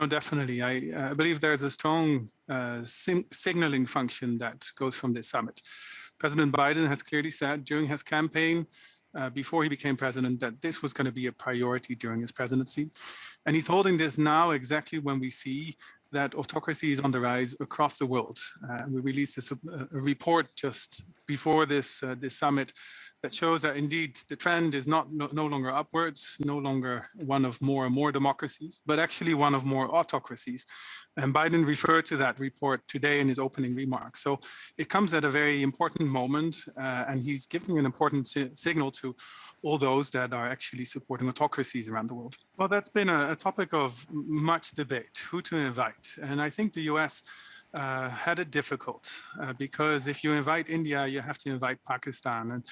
Oh, definitely. I believe there's a strong signaling function that goes from this summit. President Biden has clearly said during his campaign, before he became president, that this was going to be a priority during his presidency. And he's holding this now exactly when we see that autocracy is on the rise across the world. We released a report just before this summit that shows that indeed the trend is no longer upwards, no longer one of more and more democracies, but actually one of more autocracies. And Biden referred to that report today in his opening remarks. So it comes at a very important moment, and he's giving an important signal to all those that are actually supporting autocracies around the world. Well, that's been a topic of much debate, who to invite. And I think the US had it difficult because if you invite India, you have to invite Pakistan. And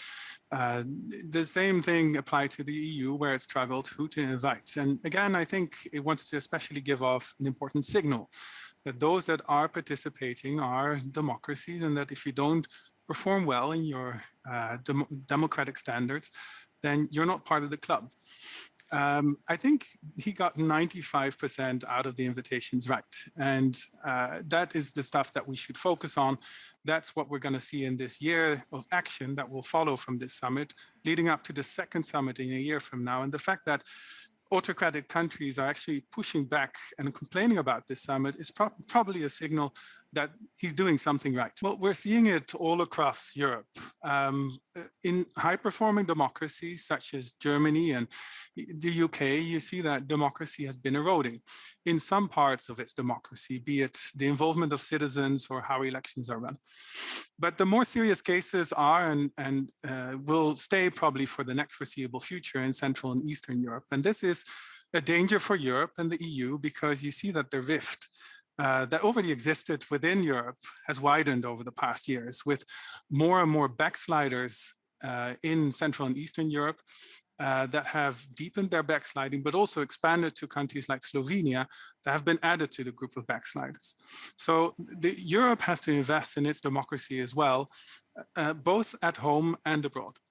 the same thing applied to the EU, where it struggled who to invite. And again, I think it wants to especially give off an important signal that those that are participating are democracies, and that if you don't perform well in your democratic standards, then you're not part of the club. I think he got 95% out of the invitations right. And that is the stuff that we should focus on. That's what we're going to see in this year of action that will follow from this summit, leading up to the second summit in a year from now. And the fact that autocratic countries are actually pushing back and complaining about this summit is probably a signal that he's doing something right. Well, we're seeing it all across Europe. In high-performing democracies such as Germany and the UK, you see that democracy has been eroding in some parts of its democracy, be it the involvement of citizens or how elections are run. But the more serious cases are and will stay probably for the next foreseeable future in Central and Eastern Europe. And this is a danger for Europe and the EU because you see that the rift that already existed within Europe has widened over the past years, with more and more backsliders in Central and Eastern Europe that have deepened their backsliding, but also expanded to countries like Slovenia that have been added to the group of backsliders. So Europe has to invest in its democracy as well, both at home and abroad.